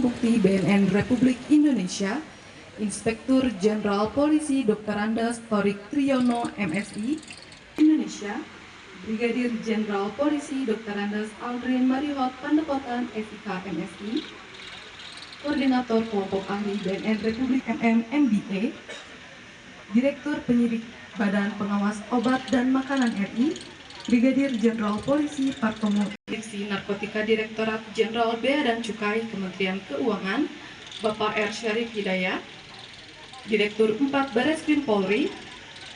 Bukti BNN Republik Indonesia, Inspektur Jenderal Polisi Dr. Andes Torik Triyono MSI Indonesia, Brigadir Jenderal Polisi Dr. Andes Aldrin Marihot Pandepotan SIK MSI, Koordinator Kelompok Ahli BNN Republik MBA, Direktur Penyidik Badan Pengawas Obat dan Makanan RI, Brigadir Jenderal Polisi Partomo Divisi Narkotika Direktorat Jenderal Bea dan Cukai Kementerian Keuangan, Bapak R. Syarif Hidayat, Direktur 4 Bareskrim Polri,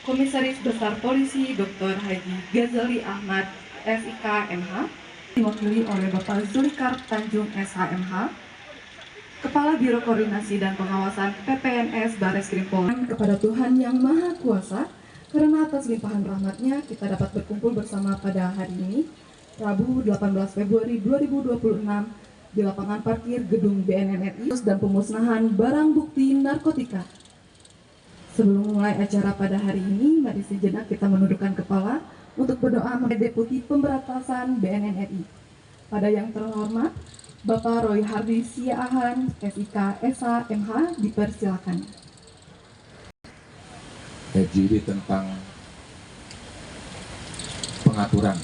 Komisaris Besar Polisi Dr. Haji Ghazali Ahmad SIK MH, diwakili oleh Bapak Zulikar Tanjung SHMH, Kepala Biro Koordinasi dan Pengawasan PPNS Bareskrim Polri. Kepada Tuhan Yang Maha Kuasa, karena atas limpahan rahmatnya kita dapat berkumpul bersama pada hari ini, Rabu 18 Februari 2026 di lapangan parkir Gedung BNN RI dan pemusnahan barang bukti narkotika. Sebelum mulai acara pada hari ini, mari sejenak kita menundukkan kepala untuk berdoa kepada Deputi Pemberantasan BNN RI. Pada yang terhormat, Bapak Roy Hardi Siahan, SIK SH MH, dipersilakan. Jadi tentang pengaturan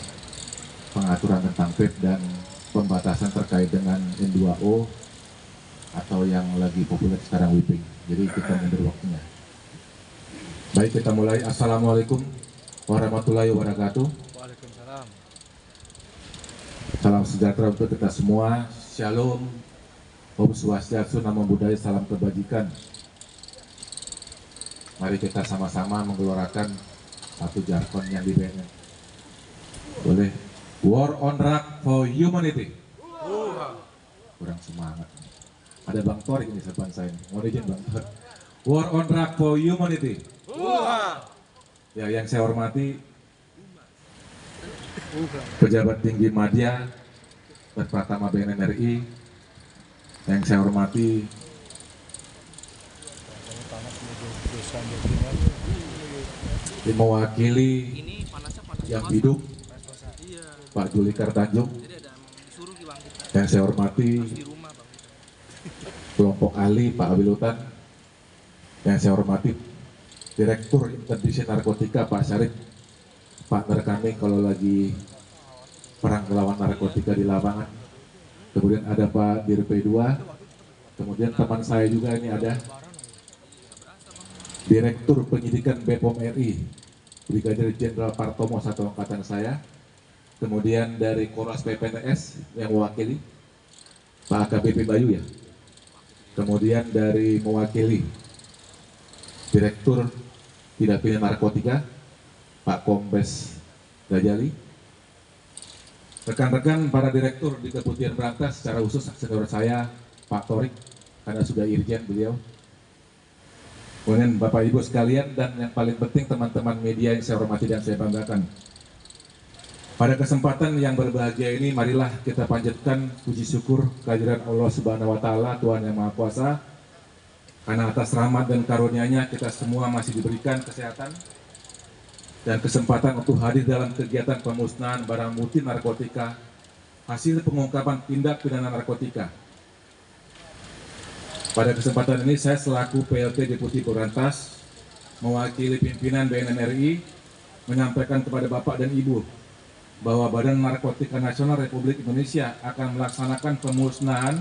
tentang vape dan pembatasan terkait dengan N2O atau yang lagi populer sekarang vaping. Jadi kita mundur waktunya. Baik, kita mulai. Assalamualaikum warahmatullahi wabarakatuh. Waalaikumsalam. Salam sejahtera untuk kita semua. Shalom, Om Swastiastu, Namo Buddhaya, salam kebajikan. Mari kita sama-sama menggelorakan satu jargon yang di BNN. Boleh? War on drug for humanity. Kurang semangat. Ada Bang Torik ini sepan saya. Mohon izin Bang Torik. War on drug for humanity. Ya, yang saya hormati pejabat tinggi Madya dan Pratama BNN RI. Yang saya hormati mewakili yang hidup Pak Zulikar Tanjung. Yang saya hormati kelompok ahli Pak Awilutan. Yang saya hormati Direktur Interdiksi Narkotika Pak Syarif, partner kami kalau lagi perang melawan narkotika di lapangan. Kemudian ada Pak Dir P2, kemudian teman saya juga ini ada Direktur Penyidikan BPOM RI, Brigadir Jenderal Partomo, satu angkatan saya. Kemudian dari Korwas PPNS yang mewakili Pak AKBP Bayu ya. Kemudian dari mewakili Direktur Tindak Pidana Narkotika Pak Kombes Ghazali. Rekan-rekan para direktur di Keputihan Berantas, secara khusus senior saya Pak Torik, karena sudah irjen beliau. Kemudian Bapak Ibu sekalian, dan yang paling penting teman-teman media yang saya hormati dan saya banggakan. Pada kesempatan yang berbahagia ini, marilah kita panjatkan puji syukur kehadiran Allah Subhanahu wa Ta'ala, Tuhan Yang Maha Kuasa, karena atas rahmat dan karunia-Nya kita semua masih diberikan kesehatan dan kesempatan untuk hadir dalam kegiatan pemusnahan barang bukti narkotika hasil pengungkapan tindak pidana narkotika. Pada kesempatan ini saya selaku PLT Deputi Pemberantas mewakili pimpinan BNN RI menyampaikan kepada Bapak dan Ibu bahwa Badan Narkotika Nasional Republik Indonesia akan melaksanakan pemusnahan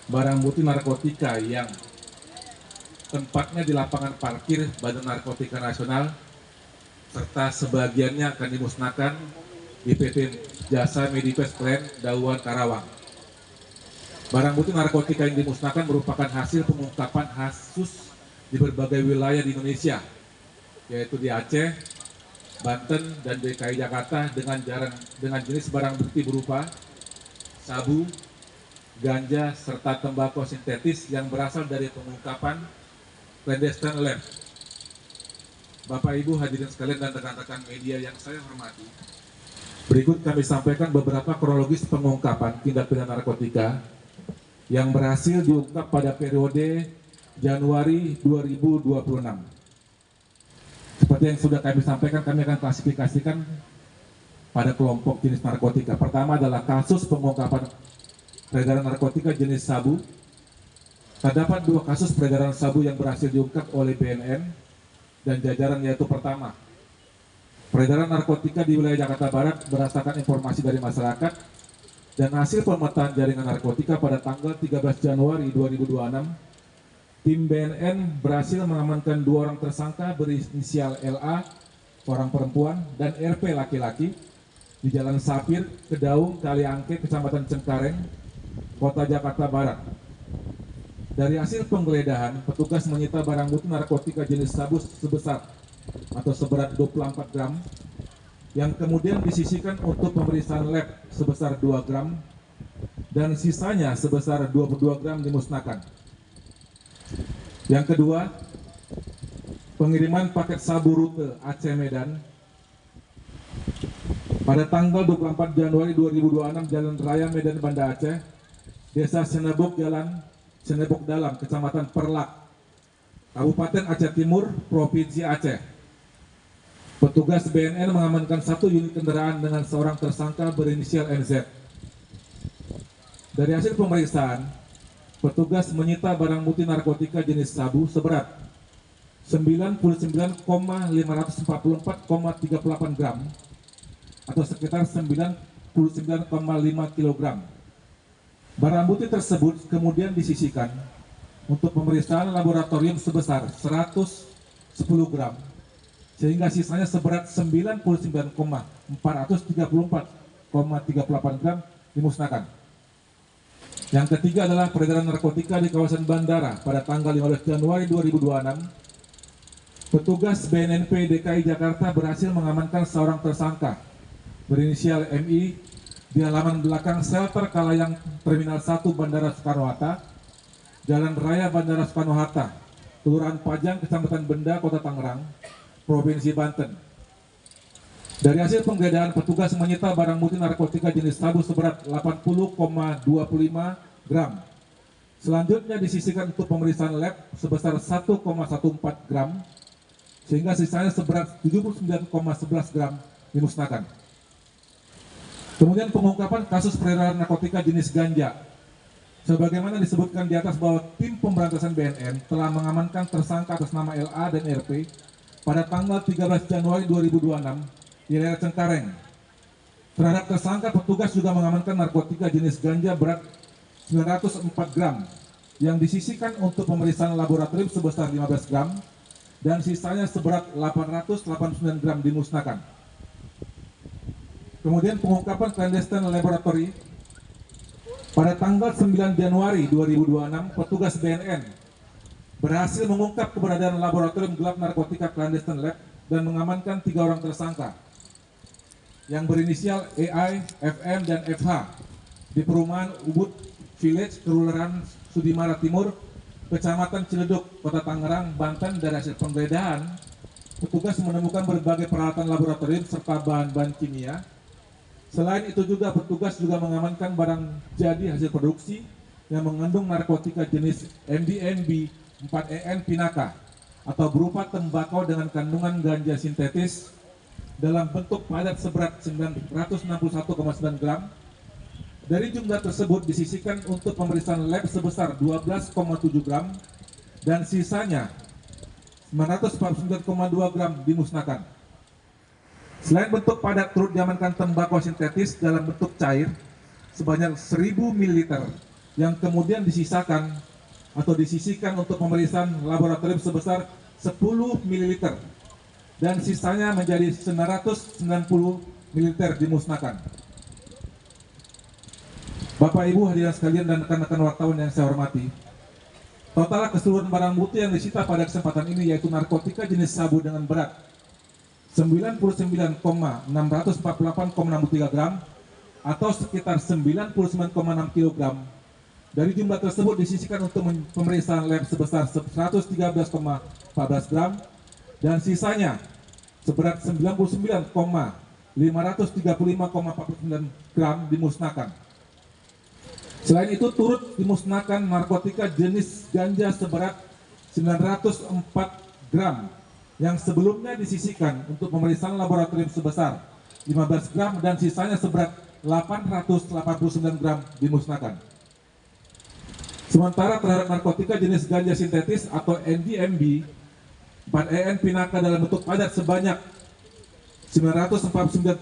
barang bukti narkotika yang tempatnya di lapangan parkir Badan Narkotika Nasional, serta sebagiannya akan dimusnahkan di PT Jasa Medipes Plan Dauan Karawang. Barang bukti narkotika yang dimusnahkan merupakan hasil pengungkapan kasus di berbagai wilayah di Indonesia, yaitu di Aceh, Banten, dan DKI Jakarta dengan jenis barang bukti berupa sabu, ganja, serta tembakau sintetis yang berasal dari pengungkapan clandestine lab. Bapak Ibu hadirin sekalian dan rekan-rekan media yang saya hormati, berikut kami sampaikan beberapa kronologis pengungkapan tindak pidana narkotika yang berhasil diungkap pada periode Januari 2026. Seperti yang sudah kami sampaikan, kami akan klasifikasikan pada kelompok jenis narkotika. Pertama adalah kasus pengungkapan peredaran narkotika jenis sabu terdapat 2 kasus peredaran sabu yang berhasil diungkap oleh BNN dan jajaran, yaitu pertama, peredaran narkotika di wilayah Jakarta Barat berdasarkan informasi dari masyarakat dan hasil pemetaan jaringan narkotika pada tanggal 13 Januari 2026, tim BNN berhasil mengamankan 2 orang tersangka berinisial LA, orang perempuan, dan RP laki-laki di Jalan Sapir, Kedaung, Kaliangke, Kecamatan Cengkareng, Kota Jakarta Barat. Dari hasil penggeledahan, petugas menyita barang bukti narkotika jenis sabu sebesar atau seberat 24 gram yang kemudian disisihkan untuk pemeriksaan lab sebesar 2 gram dan sisanya sebesar 22 gram dimusnahkan. Yang kedua, pengiriman paket sabu rute Aceh Medan pada tanggal 24 Januari 2026, Jalan Raya Medan Banda Aceh, Desa Senebok Dalam, Kecamatan Perlak, Kabupaten Aceh Timur, Provinsi Aceh. Petugas BNN mengamankan 1 unit kendaraan dengan seorang tersangka berinisial NZ. Dari hasil pemeriksaan, petugas menyita barang bukti narkotika jenis sabu seberat 99,544,38 gram atau sekitar 99,5 kilogram. Barang bukti tersebut kemudian disisihkan untuk pemeriksaan laboratorium sebesar 110 gram, sehingga sisanya seberat 99,434,38 gram dimusnahkan. Yang ketiga adalah peredaran narkotika di kawasan bandara pada tanggal 15 Januari 2026. Petugas BNNP DKI Jakarta berhasil mengamankan seorang tersangka berinisial MI di halaman belakang shelter Kalayang Terminal 1 Bandara Soekarno-Hatta, Jalan Raya Bandara Soekarno-Hatta, Kelurahan Pajang, Kecamatan Benda, Kota Tangerang, Provinsi Banten. Dari hasil penggeledahan, petugas menyita barang bukti narkotika jenis sabu seberat 80,25 gram. Selanjutnya disisihkan untuk pemeriksaan lab sebesar 1,14 gram, sehingga sisanya seberat 79,11 gram dimusnahkan. Kemudian pengungkapan kasus peredaran narkotika jenis ganja. Sebagaimana disebutkan di atas bahwa tim pemberantasan BNN telah mengamankan tersangka atas nama LA dan RP pada tanggal 13 Januari 2026 di daerah Cengkareng. Terhadap tersangka, petugas juga mengamankan narkotika jenis ganja berat 904 gram yang disisihkan untuk pemeriksaan laboratorium sebesar 15 gram dan sisanya seberat 889 gram dimusnahkan. Kemudian pengungkapan clandestine laboratory pada tanggal 9 Januari 2026, petugas BNN berhasil mengungkap keberadaan laboratorium gelap narkotika clandestine lab dan mengamankan 3 orang tersangka yang berinisial EI, FM, dan FH di perumahan Ubud Village, Kelurahan Sudimara Timur, Kecamatan Ciledug, Kota Tangerang, Banten. Dari hasil penggeledahan, petugas menemukan berbagai peralatan laboratorium serta bahan-bahan kimia. Selain itu juga petugas juga mengamankan barang jadi hasil produksi yang mengandung narkotika jenis MDMB 4EN Pinaka atau berupa tembakau dengan kandungan ganja sintetis dalam bentuk padat seberat 961,9 gram. Dari jumlah tersebut disisihkan untuk pemeriksaan lab sebesar 12,7 gram dan sisanya 949,2 gram dimusnahkan. Selain bentuk padat, turut diamankan tembakau sintetis dalam bentuk cair sebanyak 1000 ml yang kemudian disisakan atau disisihkan untuk pemeriksaan laboratorium sebesar 10 ml dan sisanya menjadi 990 ml dimusnahkan. Bapak Ibu hadirin sekalian dan rekan-rekan wartawan yang saya hormati, total keseluruhan barang bukti yang disita pada kesempatan ini yaitu narkotika jenis sabu dengan berat 99,648,63 gram atau sekitar 99,6 kg. Dari jumlah tersebut disisihkan untuk pemeriksaan lab sebesar 113,14 gram dan sisanya seberat 99,535,49 gram dimusnahkan. Selain itu turut dimusnahkan narkotika jenis ganja seberat 904 gram yang sebelumnya disisihkan untuk pemeriksaan laboratorium sebesar 15 gram dan sisanya seberat 889 gram dimusnahkan. Sementara terhadap narkotika jenis ganja sintetis atau NGMB, 4EN Pinaka dalam bentuk padat sebanyak 949,2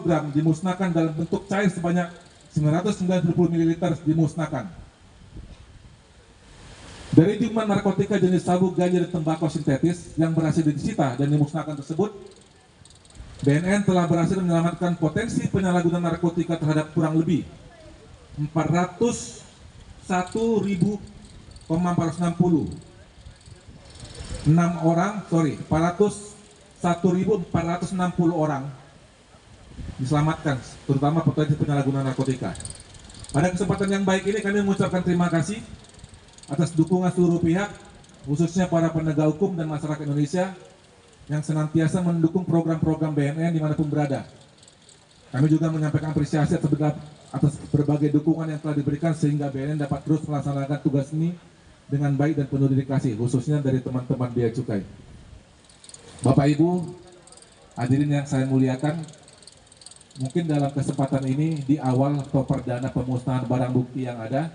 gram dimusnahkan, dalam bentuk cair sebanyak 990 ml dimusnahkan. Dari jumlah narkotika jenis sabu, ganja, dan tembakau sintetis yang berhasil disita dan dimusnahkan tersebut, BNN telah berhasil menyelamatkan potensi penyalahgunaan narkotika terhadap kurang lebih 401.460 orang diselamatkan, terutama potensi penyalahgunaan narkotika. Pada kesempatan yang baik ini kami mengucapkan terima kasih atas dukungan seluruh pihak, khususnya para penegak hukum dan masyarakat Indonesia yang senantiasa mendukung program-program BNN dimanapun berada. Kami juga menyampaikan apresiasi atas berbagai dukungan yang telah diberikan sehingga BNN dapat terus melaksanakan tugas ini dengan baik dan penuh dedikasi, khususnya dari teman-teman Bea Cukai. Bapak Ibu, hadirin yang saya muliakan, mungkin dalam kesempatan ini di awal atau perdana pemusnahan barang bukti yang ada,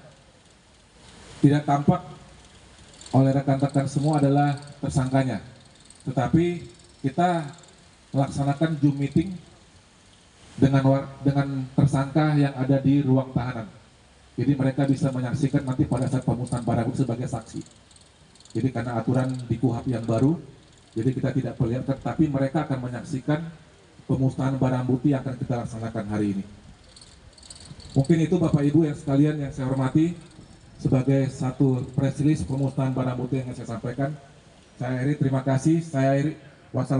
tidak tampak oleh rekan-rekan semua adalah tersangkanya. Tetapi kita melaksanakan Zoom meeting dengan tersangka yang ada di ruang tahanan. Jadi mereka bisa menyaksikan nanti pada saat pemusnahan barang bukti sebagai saksi. Jadi karena aturan di KUHP yang baru, jadi kita tidak perlihatkan, tapi mereka akan menyaksikan pemusnahan barang bukti yang akan kita laksanakan hari ini. Mungkin itu Bapak Ibu yang sekalian yang saya hormati, sebagai satu press release pemusnahan barang bukti yang saya sampaikan. Saya Eri, terima kasih. Saya Eri, wassalamualaikum.